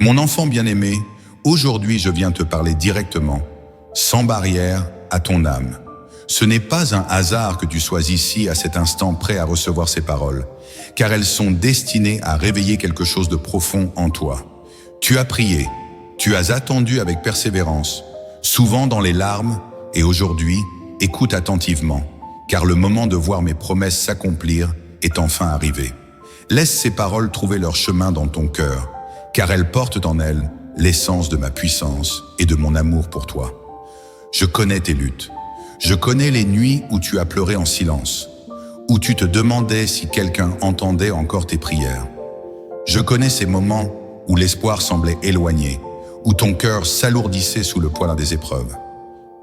Mon enfant bien-aimé, aujourd'hui je viens te parler directement, sans barrière, à ton âme. Ce n'est pas un hasard que tu sois ici à cet instant prêt à recevoir ces paroles, car elles sont destinées à réveiller quelque chose de profond en toi. Tu as prié, tu as attendu avec persévérance, souvent dans les larmes, et aujourd'hui, écoute attentivement, car le moment de voir mes promesses s'accomplir est enfin arrivé. Laisse ces paroles trouver leur chemin dans ton cœur, car elles portent en elles l'essence de ma puissance et de mon amour pour toi. Je connais tes luttes. Je connais les nuits où tu as pleuré en silence, où tu te demandais si quelqu'un entendait encore tes prières. Je connais ces moments où l'espoir semblait éloigné, où ton cœur s'alourdissait sous le poids des épreuves.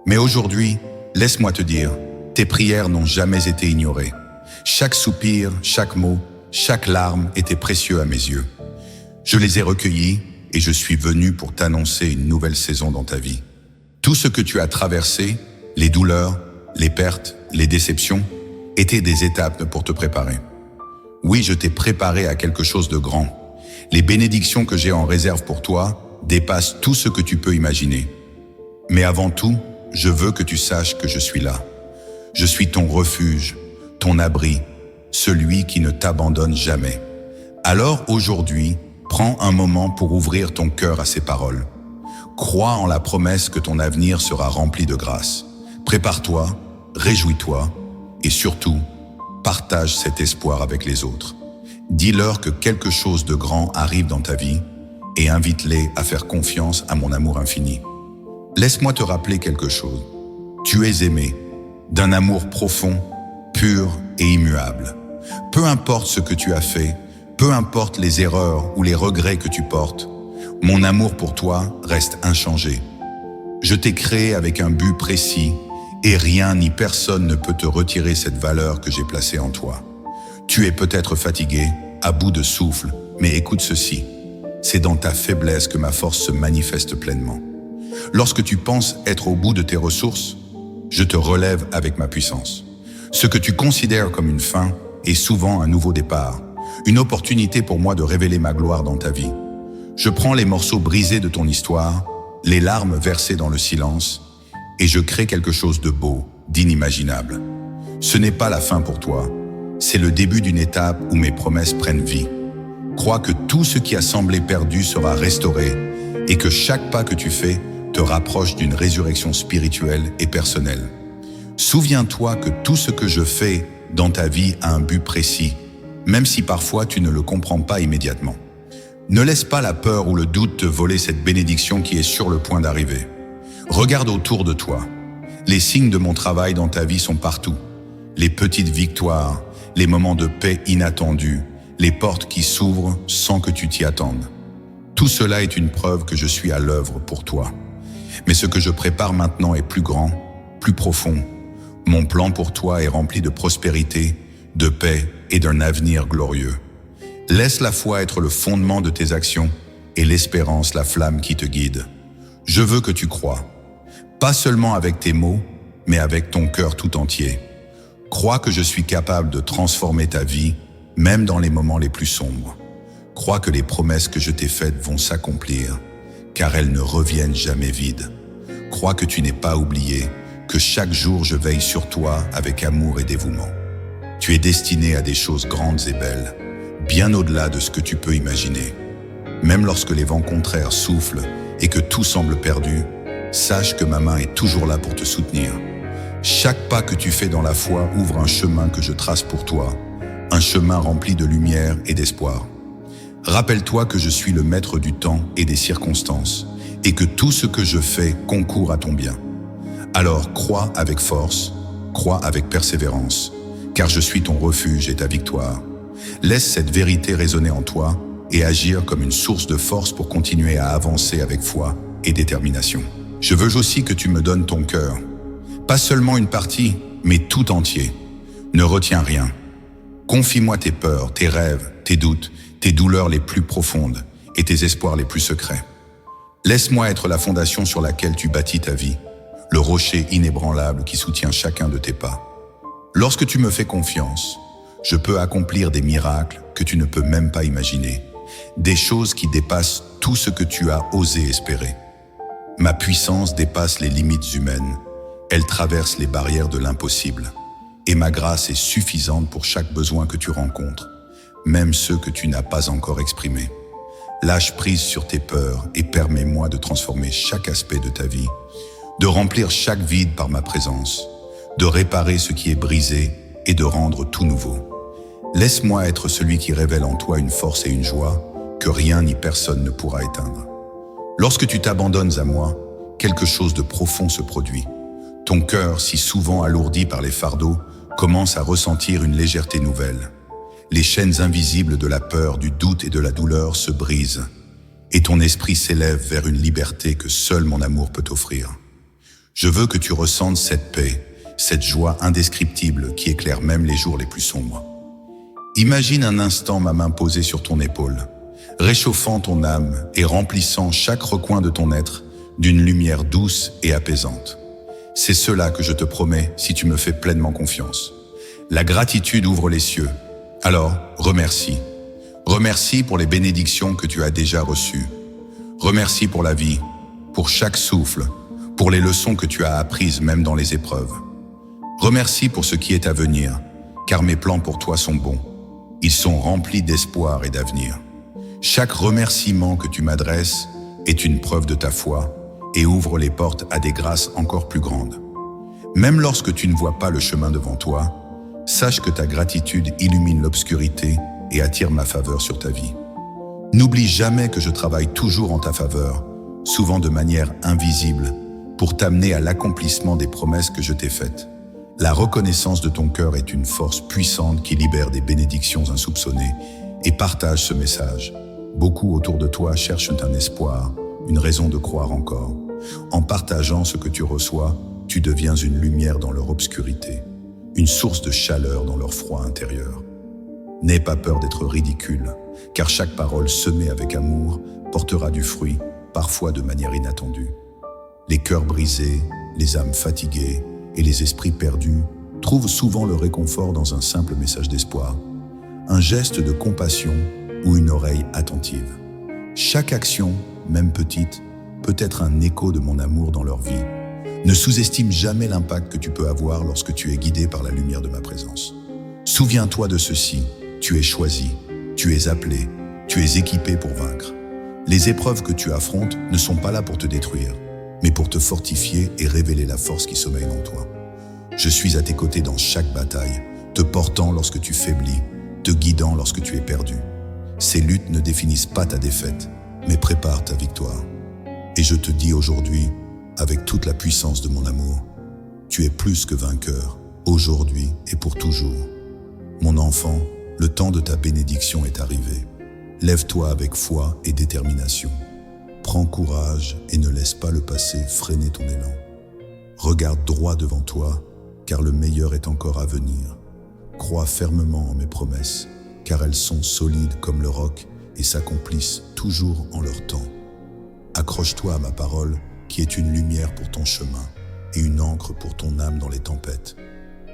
Mais aujourd'hui, laisse-moi te dire, tes prières n'ont jamais été ignorées. Chaque soupir, chaque mot, chaque larme était précieux à mes yeux. Je les ai recueillis et je suis venu pour t'annoncer une nouvelle saison dans ta vie. Tout ce que tu as traversé, les douleurs, les pertes, les déceptions, étaient des étapes pour te préparer. Oui, je t'ai préparé à quelque chose de grand. Les bénédictions que j'ai en réserve pour toi dépassent tout ce que tu peux imaginer. Mais avant tout, je veux que tu saches que je suis là. Je suis ton refuge, ton abri, celui qui ne t'abandonne jamais. Alors aujourd'hui, prends un moment pour ouvrir ton cœur à ces paroles. Crois en la promesse que ton avenir sera rempli de grâce. Prépare-toi, réjouis-toi et surtout, partage cet espoir avec les autres. Dis-leur que quelque chose de grand arrive dans ta vie et invite-les à faire confiance à mon amour infini. Laisse-moi te rappeler quelque chose. Tu es aimé, d'un amour profond, pur et immuable. Peu importe ce que tu as fait, peu importe les erreurs ou les regrets que tu portes, mon amour pour toi reste inchangé. Je t'ai créé avec un but précis et rien ni personne ne peut te retirer cette valeur que j'ai placée en toi. Tu es peut-être fatigué, à bout de souffle, mais écoute ceci. C'est dans ta faiblesse que ma force se manifeste pleinement. Lorsque tu penses être au bout de tes ressources, je te relève avec ma puissance. Ce que tu considères comme une fin est souvent un nouveau départ, une opportunité pour moi de révéler ma gloire dans ta vie. Je prends les morceaux brisés de ton histoire, les larmes versées dans le silence, et je crée quelque chose de beau, d'inimaginable. Ce n'est pas la fin pour toi, c'est le début d'une étape où mes promesses prennent vie. Crois que tout ce qui a semblé perdu sera restauré et que chaque pas que tu fais te rapproche d'une résurrection spirituelle et personnelle. Souviens-toi que tout ce que je fais dans ta vie a un but précis, même si parfois tu ne le comprends pas immédiatement. Ne laisse pas la peur ou le doute te voler cette bénédiction qui est sur le point d'arriver. Regarde autour de toi. Les signes de mon travail dans ta vie sont partout. Les petites victoires, les moments de paix inattendus, les portes qui s'ouvrent sans que tu t'y attendes. Tout cela est une preuve que je suis à l'œuvre pour toi. Mais ce que je prépare maintenant est plus grand, plus profond. Mon plan pour toi est rempli de prospérité, de paix et d'un avenir glorieux. Laisse la foi être le fondement de tes actions et l'espérance la flamme qui te guide. Je veux que tu crois, pas seulement avec tes mots, mais avec ton cœur tout entier. Crois que je suis capable de transformer ta vie, même dans les moments les plus sombres. Crois que les promesses que je t'ai faites vont s'accomplir, car elles ne reviennent jamais vides. Crois que tu n'es pas oublié, que chaque jour je veille sur toi avec amour et dévouement. Tu es destiné à des choses grandes et belles, bien au-delà de ce que tu peux imaginer. Même lorsque les vents contraires soufflent et que tout semble perdu, sache que ma main est toujours là pour te soutenir. Chaque pas que tu fais dans la foi ouvre un chemin que je trace pour toi, un chemin rempli de lumière et d'espoir. Rappelle-toi que je suis le maître du temps et des circonstances, et que tout ce que je fais concourt à ton bien. Alors crois avec force, crois avec persévérance, car je suis ton refuge et ta victoire. Laisse cette vérité résonner en toi et agir comme une source de force pour continuer à avancer avec foi et détermination. Je veux aussi que tu me donnes ton cœur. Pas seulement une partie, mais tout entier. Ne retiens rien. Confie-moi tes peurs, tes rêves, tes doutes, tes douleurs les plus profondes et tes espoirs les plus secrets. Laisse-moi être la fondation sur laquelle tu bâtis ta vie, le rocher inébranlable qui soutient chacun de tes pas. Lorsque tu me fais confiance, je peux accomplir des miracles que tu ne peux même pas imaginer, des choses qui dépassent tout ce que tu as osé espérer. Ma puissance dépasse les limites humaines, elle traverse les barrières de l'impossible. Et ma grâce est suffisante pour chaque besoin que tu rencontres, même ceux que tu n'as pas encore exprimés. Lâche prise sur tes peurs et permets-moi de transformer chaque aspect de ta vie, de remplir chaque vide par ma présence, de réparer ce qui est brisé et de rendre tout nouveau. Laisse-moi être celui qui révèle en toi une force et une joie que rien ni personne ne pourra éteindre. Lorsque tu t'abandonnes à moi, quelque chose de profond se produit. Ton cœur, si souvent alourdi par les fardeaux, commence à ressentir une légèreté nouvelle. Les chaînes invisibles de la peur, du doute et de la douleur se brisent, et ton esprit s'élève vers une liberté que seul mon amour peut offrir. Je veux que tu ressentes cette paix, cette joie indescriptible qui éclaire même les jours les plus sombres. Imagine un instant ma main posée sur ton épaule, réchauffant ton âme et remplissant chaque recoin de ton être d'une lumière douce et apaisante. C'est cela que je te promets si tu me fais pleinement confiance. La gratitude ouvre les cieux. Alors, remercie. Remercie pour les bénédictions que tu as déjà reçues. Remercie pour la vie, pour chaque souffle, pour les leçons que tu as apprises même dans les épreuves. Remercie pour ce qui est à venir, car mes plans pour toi sont bons. Ils sont remplis d'espoir et d'avenir. Chaque remerciement que tu m'adresses est une preuve de ta foi et ouvre les portes à des grâces encore plus grandes. Même lorsque tu ne vois pas le chemin devant toi, sache que ta gratitude illumine l'obscurité et attire ma faveur sur ta vie. N'oublie jamais que je travaille toujours en ta faveur, souvent de manière invisible, pour t'amener à l'accomplissement des promesses que je t'ai faites. La reconnaissance de ton cœur est une force puissante qui libère des bénédictions insoupçonnées et partage ce message. Beaucoup autour de toi cherchent un espoir, une raison de croire encore. En partageant ce que tu reçois, tu deviens une lumière dans leur obscurité, une source de chaleur dans leur froid intérieur. N'aie pas peur d'être ridicule, car chaque parole semée avec amour portera du fruit, parfois de manière inattendue. Les cœurs brisés, les âmes fatiguées et les esprits perdus trouvent souvent le réconfort dans un simple message d'espoir, un geste de compassion ou une oreille attentive. Chaque action, même petite, peut être un écho de mon amour dans leur vie. Ne sous-estime jamais l'impact que tu peux avoir lorsque tu es guidé par la lumière de ma présence. Souviens-toi de ceci, tu es choisi, tu es appelé, tu es équipé pour vaincre. Les épreuves que tu affrontes ne sont pas là pour te détruire, mais pour te fortifier et révéler la force qui sommeille en toi. Je suis à tes côtés dans chaque bataille, te portant lorsque tu faiblis, te guidant lorsque tu es perdu. Ces luttes ne définissent pas ta défaite, mais préparent ta victoire. Et je te dis aujourd'hui, avec toute la puissance de mon amour, tu es plus que vainqueur, aujourd'hui et pour toujours. Mon enfant, le temps de ta bénédiction est arrivé. Lève-toi avec foi et détermination. Prends courage et ne laisse pas le passé freiner ton élan. Regarde droit devant toi, car le meilleur est encore à venir. Crois fermement en mes promesses, car elles sont solides comme le roc et s'accomplissent toujours en leur temps. Accroche-toi à ma parole, qui est une lumière pour ton chemin et une ancre pour ton âme dans les tempêtes.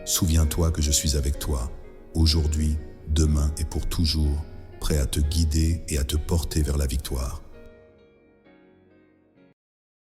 Souviens-toi que je suis avec toi, aujourd'hui, demain et pour toujours, prêt à te guider et à te porter vers la victoire.